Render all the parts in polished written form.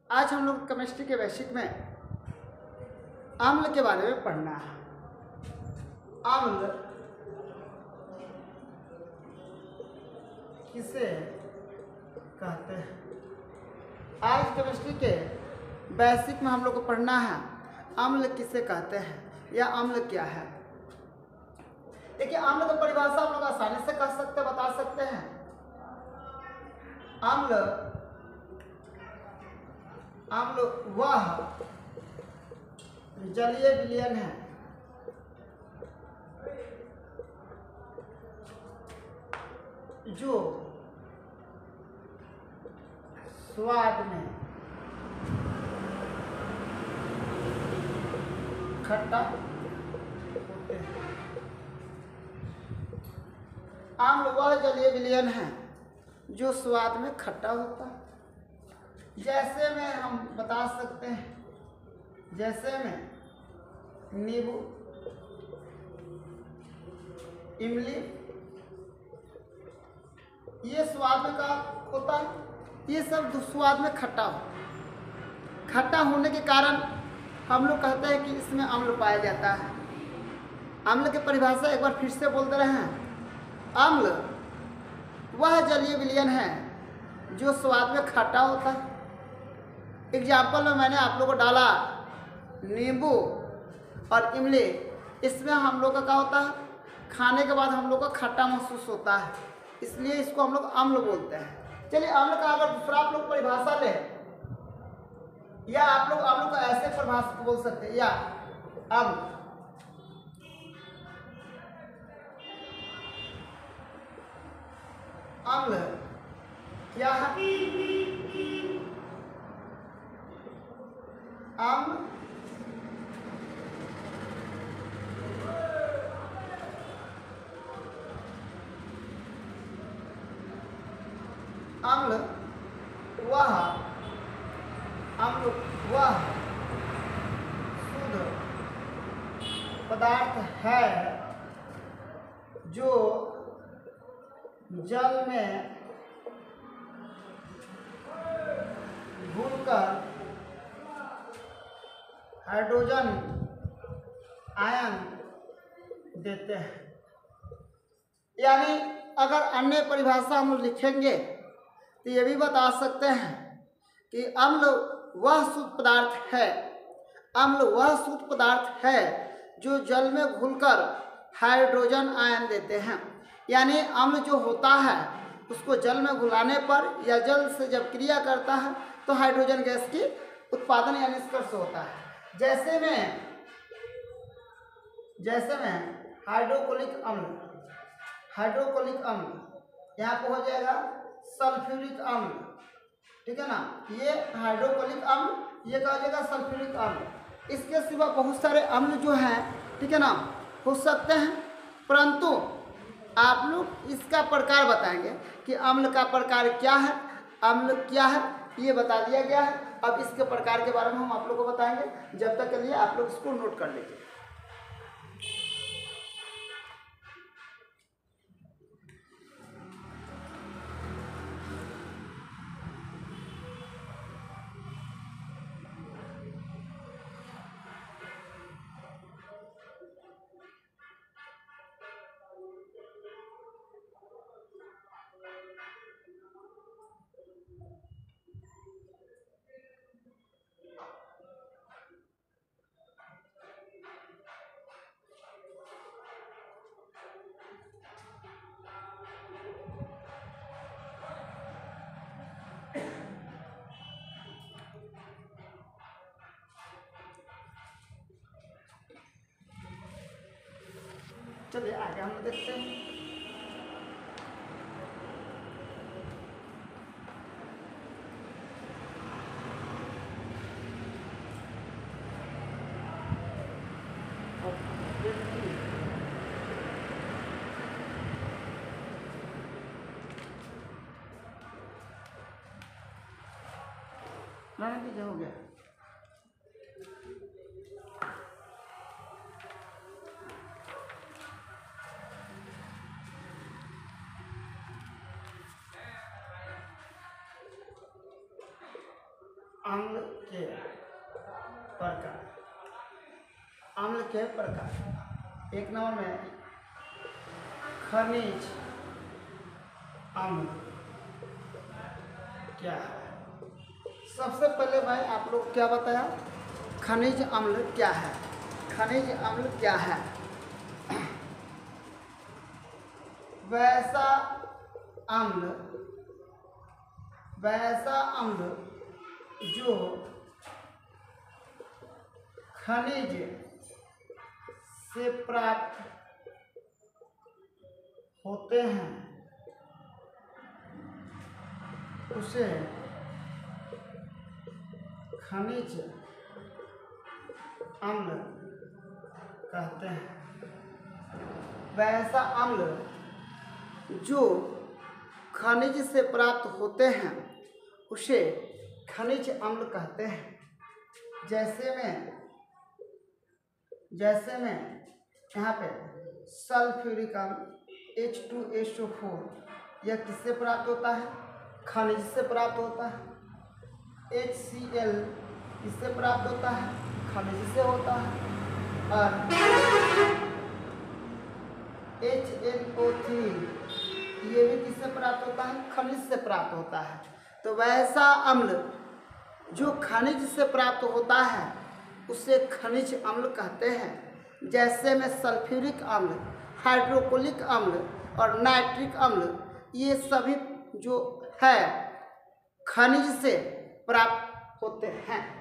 आज हम लोग केमिस्ट्री के बेसिक में अम्ल के बारे में पढ़ना है। अम्ल किसे कहते हैं? आज केमिस्ट्री के बेसिक में हम लोग को पढ़ना है अम्ल किसे कहते हैं या अम्ल क्या है। देखिए, अम्ल की परिभाषा हम लोग आसानी से कह सकते हैं, बता सकते हैं। अम्ल वह जलीय विलयन है जो स्वाद में खट्टा होते हैं। अम्ल वह जलीय विलयन है जो स्वाद में खट्टा होता है। जैसे में हम बता सकते हैं, जैसे में नींबू, इमली, ये स्वाद में का होता है। ये सब स्वाद में खट्टा हो। खट्टा होने के कारण हम लोग कहते हैं कि इसमें अम्ल पाया जाता है। अम्ल की परिभाषा एक बार फिर से बोलते रहे हैं। अम्ल वह जलीय विलयन है जो स्वाद में खट्टा होता है। एग्जाम्पल में मैंने आप लोगों को डाला नींबू और इमली। इसमें हम लोग का क्या होता है, खाने के बाद हम लोग का खट्टा महसूस होता है, इसलिए इसको हम लोग अम्ल बोलते हैं। चलिए, अम्ल का अगर दूसरा आप लोग परिभाषा ले, या आप लोग अम्ल को ऐसे परिभाषा बोल सकते हैं, या अम्ल अम्ल क्या है? अम्ल वह शुद्ध पदार्थ है जो जल में घुलकर हाइड्रोजन आयन देते हैं। यानी अगर अन्य परिभाषा हम लिखेंगे तो ये भी बता सकते हैं कि अम्ल वह शुद्ध पदार्थ है, अम्ल वह शुद्ध पदार्थ है जो जल में घुलकर हाइड्रोजन आयन देते हैं। यानी अम्ल जो होता है उसको जल में घुलाने पर या जल से जब क्रिया करता है तो हाइड्रोजन गैस की उत्पादन या निष्कर्ष होता है। जैसे में हाइड्रोक्लोरिक अम्ल यहाँ पे हो जाएगा सल्फ्यूरिक अम्ल, ठीक है ना। ये हाइड्रोक्लोरिक अम्ल, ये क्या हो जाएगा सल्फ्यूरिक अम्ल। इसके सिवा बहुत सारे अम्ल जो हैं, ठीक है ना, हो सकते हैं, परंतु आप लोग इसका प्रकार बताएंगे कि अम्ल का प्रकार क्या है, अम्ल क्या है, ये बता दिया गया है। अब इसके प्रकार के बारे में हम आप लोग को बताएंगे। जब तक के लिए आप लोग इसको नोट कर लीजिए। चलिए आगे हम देखते हैं। हो गया। अम्ल के प्रकार। अम्ल के प्रकार, एक नंबर में खनिज अम्ल क्या है। सबसे पहले भाई आप लोग क्या बताया, खनिज अम्ल क्या है। खनिज अम्ल क्या है? वैसा अम्ल जो खनिज से प्राप्त होते हैं उसे खनिज अम्ल कहते हैं। वैसा अम्ल जो खनिज से प्राप्त होते हैं उसे खनिज अम्ल कहते हैं। जैसे में यहाँ पे सल्फ्यूरिक अम्ल H2SO4 यह किससे प्राप्त होता है? खनिज से प्राप्त होता है। HCl किससे प्राप्त होता है? खनिज से होता है। और HNO3 ये भी किससे प्राप्त होता है? खनिज से प्राप्त होता है। तो वैसा अम्ल जो खनिज से प्राप्त होता है उसे खनिज अम्ल कहते हैं। जैसे में सल्फ्यूरिक अम्ल, हाइड्रोक्लोरिक अम्ल और नाइट्रिक अम्ल ये सभी जो है खनिज से प्राप्त होते हैं।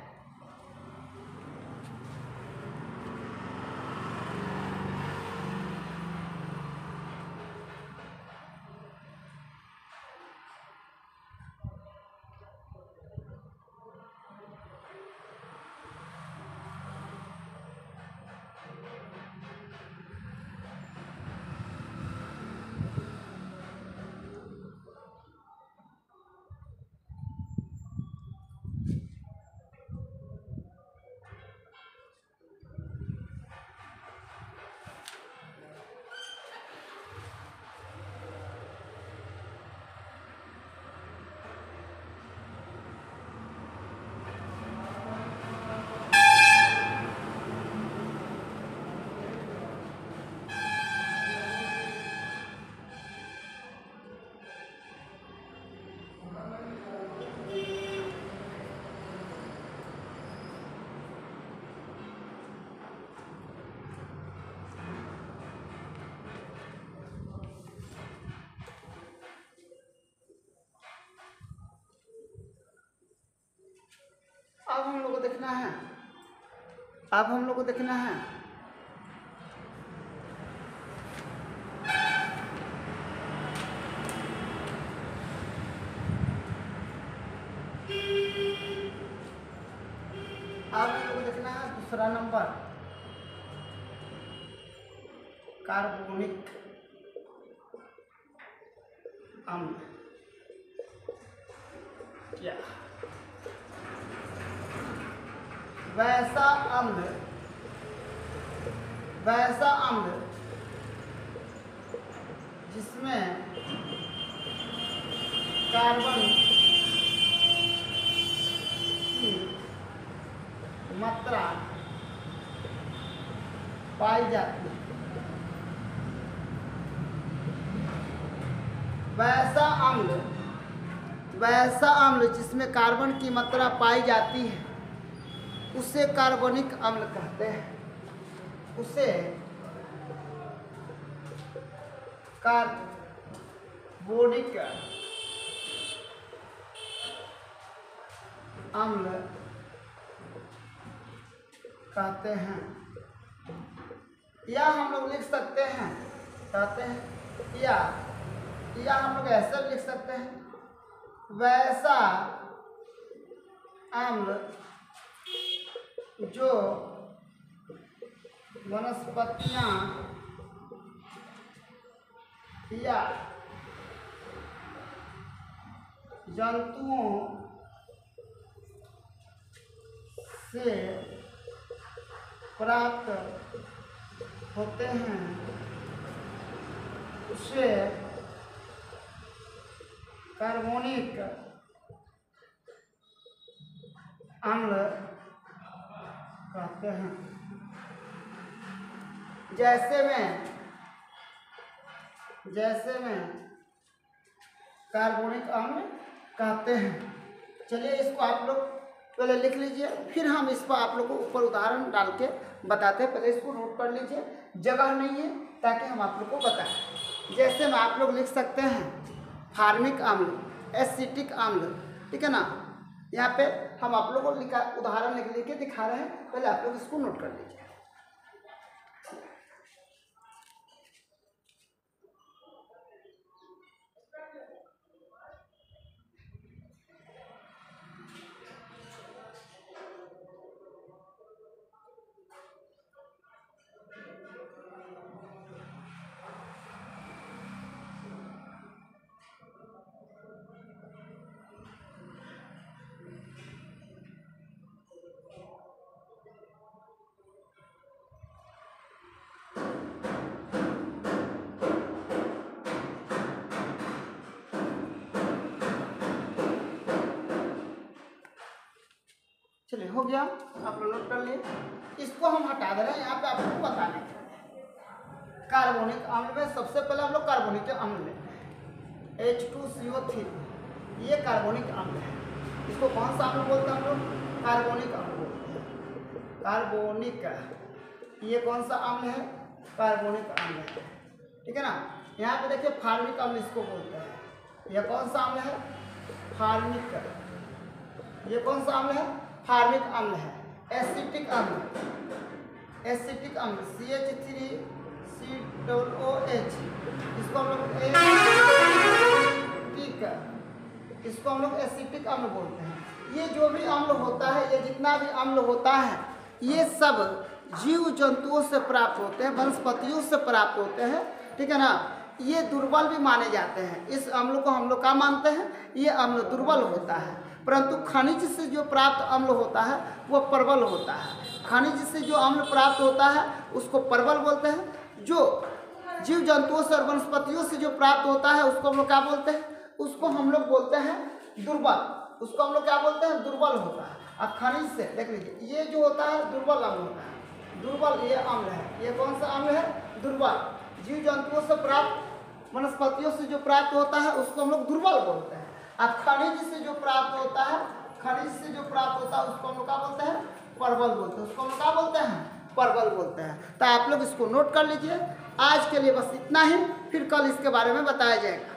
अब हम लोग को देखना है दूसरा नंबर कार्बोनिक अम्ल क्या? वैसा अम्ल जिसमें कार्बन की मात्रा पाई जाती है। वैसा अम्ल जिसमें कार्बन की मात्रा पाई जाती है उसे कार्बनिक अम्ल कहते हैं। उसे कार्बोनिक अम्ल कहते हैं। या हम लोग लिख सकते हैं या हम लोग ऐसा लिख सकते हैं, वैसा अम्ल जो वनस्पतियां या जंतुओं से प्राप्त होते हैं उसे कार्बोनिक अम्ल कहते हैं। जैसे में कार्बोनिक अम्ल कहते हैं। चलिए इसको आप लोग पहले लिख लीजिए, फिर हम इस पर आप लोग को ऊपर उदाहरण डाल के बताते हैं। पहले इसको नोट कर लीजिए, जगह नहीं है ताकि हम आप लोग को बताएं। जैसे में आप लोग लिख सकते हैं फार्मिक अम्ल, एसिटिक अम्ल, ठीक है ना। यहाँ पे हम आप लोग को उदाहरण लिख के दिखा रहे हैं, पहले आप लोग इसको नोट कर लीजिए। चलिए हो गया, आप लोग नोट कर लिए। इसको हम हटा दे रहे हैं, यहाँ पे आपको बताना है। कार्बोनिक अम्ल में सबसे पहले हम लोग कार्बोनिक अम्ल लेते हैं, H2CO3, ये कार्बोनिक अम्ल है। इसको कौन सा अम्ल बोलते हैं हम लोग? कार्बोनिक अम्ल बोलते हैं। कार्बोनिक, ये कौन सा अम्ल है? कार्बोनिक अम्ल है, ठीक है ना। यहाँ पे देखिए फार्मिक अम्ल इसको बोलते हैं। यह कौन सा अम्ल है? फार्मिक। ये कौन सा अम्ल है? फार्मिक अम्ल है। एसिटिक अम्ल, CH3COOH, इसको हम लोग इसको हम लोग एसिटिक अम्ल बोलते हैं। ये जो भी अम्ल होता है, ये जितना भी अम्ल होता है, ये सब जीव जंतुओं से प्राप्त होते हैं, वनस्पतियों से प्राप्त होते हैं, ठीक है ना। ये दुर्बल भी माने जाते हैं। इस अम्ल को हम लोग क्या मानते हैं? ये अम्ल दुर्बल होता है, परंतु खनिज से जो प्राप्त अम्ल होता है वो प्रबल होता है। खनिज से जो अम्ल प्राप्त होता है उसको प्रबल बोलते हैं। जो जीव जंतुओं से और वनस्पतियों से जो प्राप्त होता है उसको हम लोग क्या बोलते हैं? उसको हम लोग बोलते हैं दुर्बल। उसको हम लोग क्या बोलते हैं? दुर्बल होता है। अब खनिज से देख लीजिए, ये जो होता है दुर्बल अम्ल होता है। दुर्बल ये अम्ल है। ये कौन सा अम्ल है? दुर्बल। जीव जंतुओं से प्राप्त, वनस्पतियों से जो प्राप्त होता है उसको हम लोग दुर्बल बोलते हैं। अब खनिज से जो प्राप्त होता है, उसको हम लोग क्या बोलते हैं? प्रबल बोलते हैं। उसको हम लोग क्या बोलते हैं? प्रबल बोलते हैं। तो आप लोग इसको नोट कर लीजिए। आज के लिए बस इतना ही, फिर कल इसके बारे में बताया जाएगा।